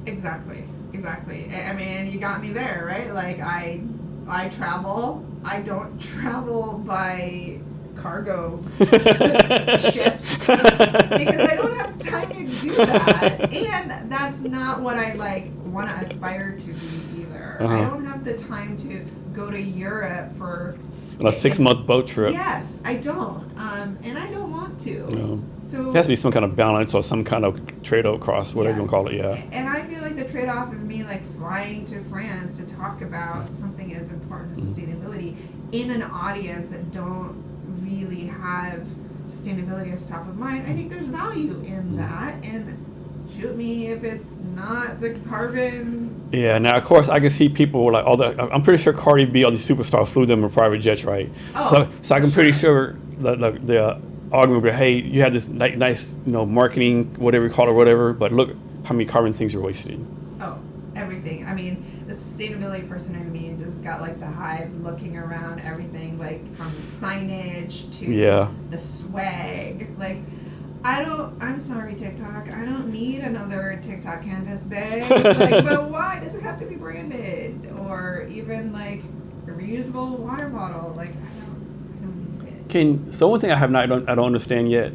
Exactly. Exactly. I mean, you got me there, right? Like I travel. I don't travel by cargo ships because I don't have time to do that, and that's not what I like want to aspire to be either. I don't have the time to go to Europe for On a 6 month boat trip. yes, I don't, and I don't want to. So There has to be some kind of balance or some kind of trade-off across, whatever you want yes, to call it. Yeah. and I feel like the trade-off of me like flying to France to talk about something as important as sustainability in an audience that don't really have sustainability as top of mind. I think there's value in that, and shoot me if it's not the carbon. Yeah. Now, of course, I can see people like all the. I'm pretty sure Cardi B, all these superstars flew them in private jets, right? Oh, So I'm pretty sure the argument would be, hey, you had this nice, marketing, whatever you call it, whatever, but look how many carbon things you're wasting. Oh, everything. I mean, the sustainability person in me just got like the hives looking around everything, like from signage to the swag. Like, I'm sorry, TikTok. I don't need another TikTok canvas bag. Like, but why does it have to be branded? Or even like a reusable water bottle? Like, I don't need it. So one thing I don't understand yet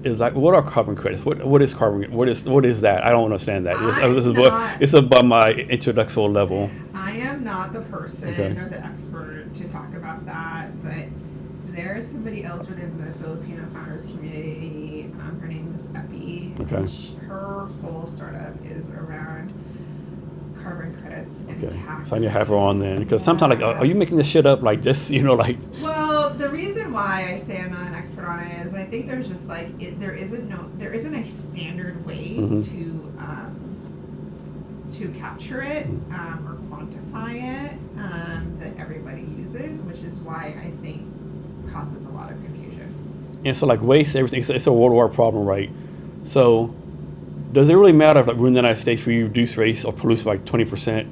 is like, what are carbon credits? What is carbon? What is that? I don't understand that. It's above my introductory level. I am not the person or the expert to talk about that, but there is somebody else within the Filipino founders community. Her name is Epi. Okay. Her whole startup is around carbon credits and tax. So I need to have her on then, because sometimes like, are you making this shit up? Like just like. Well, the reason why I say I'm not an expert on it is I think there's just like there isn't a standard way to capture it or quantify it that everybody uses, which is why I think causes a lot of confusion. And so like waste, everything, it's a worldwide problem, right? So does it really matter if like we're in the United States we reduce waste or pollution by 20%,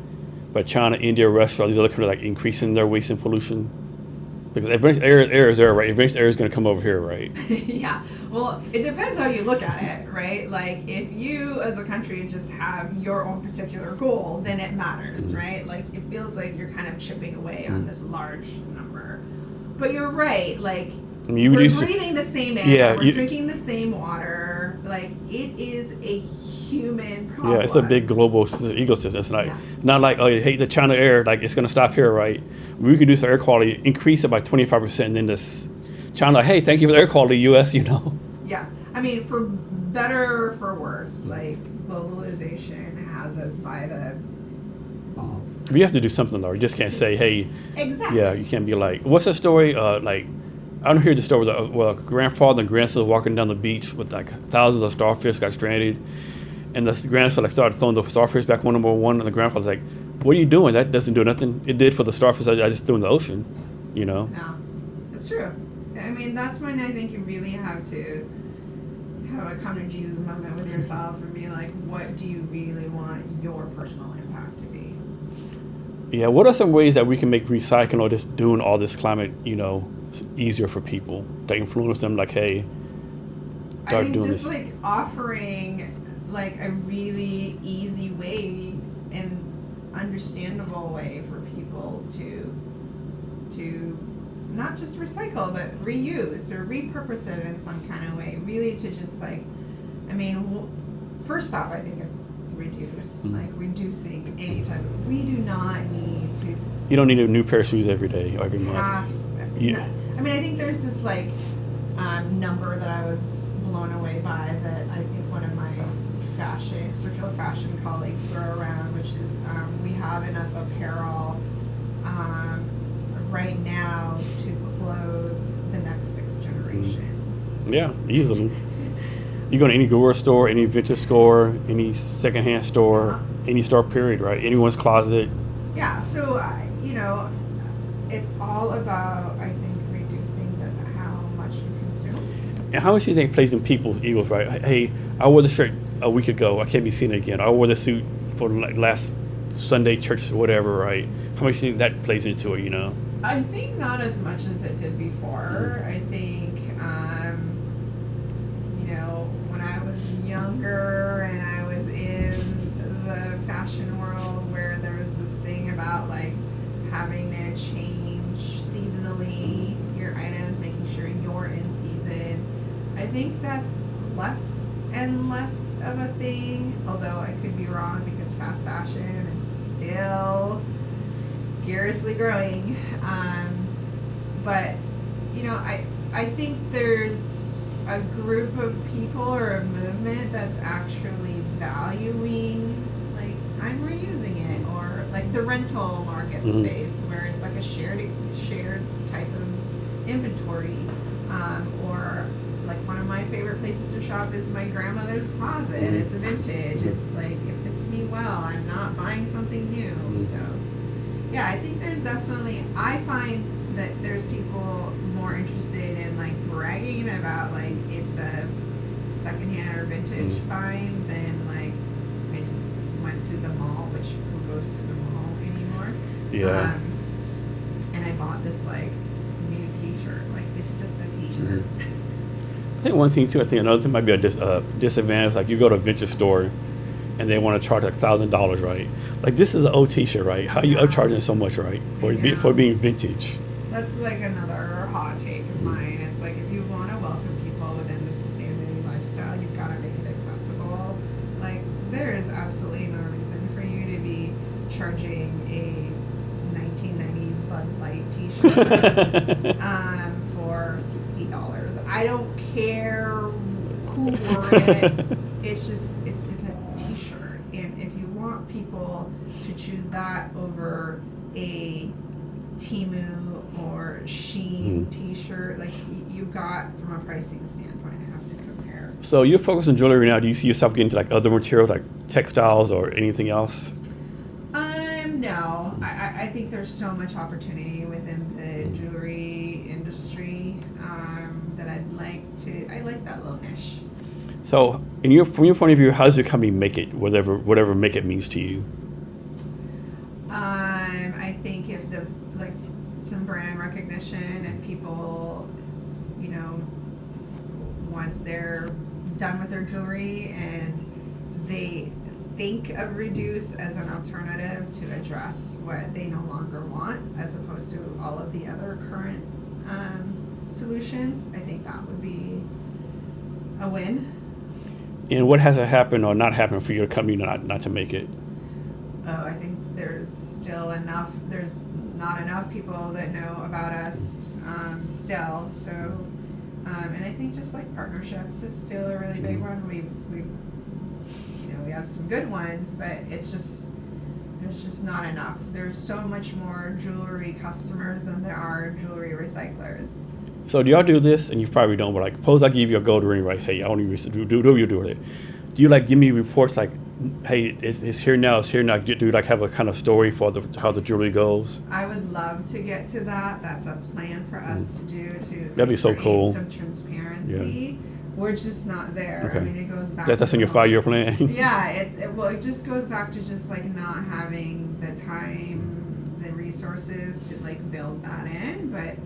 but China, India, Russia, all these other countries like increasing their waste and pollution? Because eventually air is there, right? Eventually air is going to come over here, right? Yeah. Well, it depends how you look at it, right? Like if you as a country just have your own particular goal, then it matters, right? Like it feels like you're kind of chipping away on this large number. But you're right, like we're breathing the same air, we're drinking the same water. Like it is a human problem. Yeah, it's a big global ecosystem. It's not like, oh, you hate the China air, like it's gonna stop here, right? We reduce our air quality, increase it by 25%, and then this China, like, hey, thank you for the air quality, US, Yeah, I mean, for better or for worse, like globalization has us by the balls. We have to do something though. You just can't say, hey. Exactly. Yeah, you can't be like, what's the story? Like, I don't hear the story where a grandfather and grandson walking down the beach with like thousands of starfish got stranded, and the grandson like started throwing the starfish back one by one, and the grandfather's like, "What are you doing? That doesn't do nothing. It did for the starfish. I just threw in the ocean." No, it's true. I mean, that's when I think you really have to have a come to Jesus moment with yourself and be like, what do you really want your personal impact to be? Yeah, what are some ways that we can make recycling or just doing all this climate, easier for people to influence them? Like, hey, I think just like offering like a really easy way and understandable way for people to not just recycle but reuse or repurpose it in some kind of way. Really to just like, I mean, first off, I think it's reduce, like reducing any type of, we do not need to. You don't need a new pair of shoes every day or every month. Yeah. I mean, I think there's this like number that I was blown away by that I think one of my circular fashion colleagues throw around, which is we have enough apparel right now to clothe the next 6 generations. Yeah, easily. You go to any Gore store, any vintage store, any secondhand store, any store period, right? Anyone's closet. Yeah, so it's all about, I think, reducing how much you consume. And how much do you think plays in people's egos, right? Hey, I wore the shirt a week ago. I can't be seen again. I wore the suit for like last Sunday church or whatever, right? How much do you think that plays into it, I think not as much as it did before. I think, when I was younger and I was in the think that's less and less of a thing, although I could be wrong because fast fashion is still furiously growing. But, you know, I think there's a group of people or a movement that's actually valuing, like, I'm reusing it, or like the rental market space where it's like a shared type of inventory, or like one of my favorite places to shop is my grandmother's closet. It's a vintage. It's like, it fits me well. I'm not buying something new. So yeah, I think there's definitely, I find that there's people more interested in like bragging about like it's a secondhand or vintage find than like I just went to the mall, which who goes to the mall anymore? Yeah. And I bought this like new T-shirt. Like it's just a T-shirt. I think one thing too. I think another thing might be a disadvantage. Like you go to a vintage store, and they want to charge like $1,000, right? Like this is an old T-shirt, right? How you upcharging so much, right? For being vintage. That's like another hot take of mine. It's like if you want to welcome people within the sustainability lifestyle, you've got to make it accessible. Like there is absolutely no reason for you to be charging a 1990s Bud Light T-shirt for $60. I don't care who wore it. It's just it's a T-shirt, and if you want people to choose that over a Temu or Shein T-shirt, like you got from a pricing standpoint, I have to compare. So you're focused on jewelry now. Do you see yourself getting into like other materials like textiles or anything else? No. I think there's so much opportunity within the jewelry industry that I like that little niche. So from your point of view, how does your company make it, whatever make it means to you? I think if some brand recognition, if people, you know, once they're done with their jewelry and they think of reduce as an alternative to address what they no longer want, as opposed to all of the other current solutions, I think that would be a win. And what has to happen or not happen for your company not to make it? Oh, I think there's not enough people that know about us still. So, and I think just like partnerships is still a really big one. We have some good ones, but there's just not enough. There's so much more jewelry customers than there are jewelry recyclers. So do y'all do this? And you probably don't, but like, suppose I give you a gold ring, right? Hey, I want you to do you do with it? Do you like give me reports like, hey, it's here now, it's here now? Do you like have a kind of story for how the jewelry goes? I would love to get to that. That's a plan for us to do That'd be so cool. Some transparency. Yeah. We're just not there. Okay. I mean, it goes back. That's in your 5-year plan. Yeah. It just goes back to just like not having the time, the resources to like build that in. But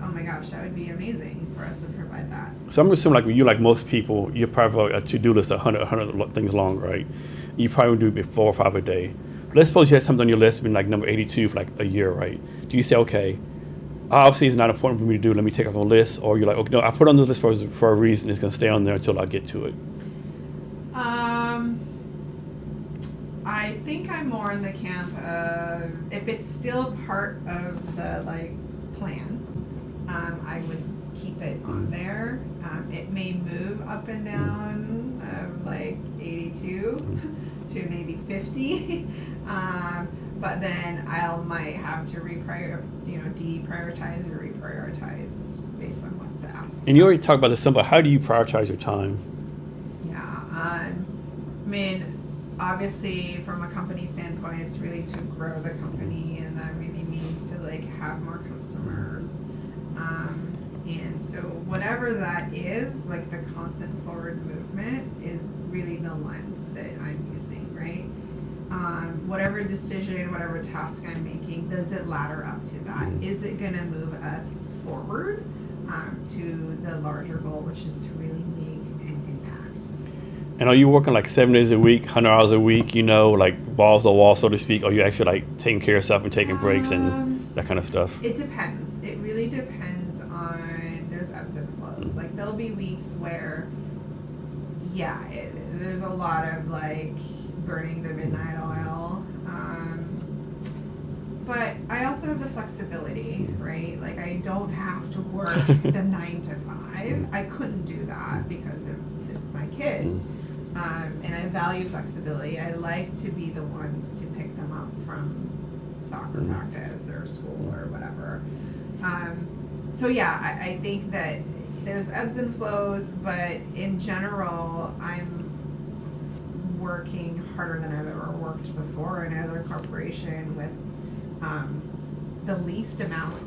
oh my gosh, that would be amazing for us to provide that. So I'm assuming like you, like most people, you're probably a to-do list 100 things long, right? You probably do 4 or 5 a day. Let's suppose you had something on your list, been like number 82 for like a year, right? Do you say, okay, obviously it's not important for me to do, let me take off a list, or you're like, okay, no, I put on this list for a reason, it's gonna stay on there until I get to it? I think I'm more in the camp of if it's still part of the like plan, I would keep it on there. It may move up and down like 82 to maybe 50, but then might have to deprioritize or reprioritize based on what the ask. And you already talked about this some, but how do you prioritize your time? Yeah, I mean, obviously from a company standpoint, it's really to grow the company, and that really means to like have more customers. And so whatever that is, like the constant forward movement is really the lens that I'm using, right? Whatever decision, whatever task I'm making, does it ladder up to that? Is it gonna move us forward to the larger goal, which is to really make an impact? And are you working like 7 days a week, 100 hours a week, like balls to the wall, so to speak? Or are you actually like taking care of stuff and taking breaks and that kind of stuff? It depends. It really depends on, there's ebbs and flows. flows. Like there'll be weeks where, yeah, there's a lot of like burning the midnight oil. But I also have the flexibility, right? Like I don't have to work the 9 to 5. I couldn't do that because of my kids. And I value flexibility. I like to be the ones to pick them up from soccer practice or school or whatever. So yeah, I think that there's ebbs and flows, but in general, I'm working harder than I've ever worked before in another corporation with the least amount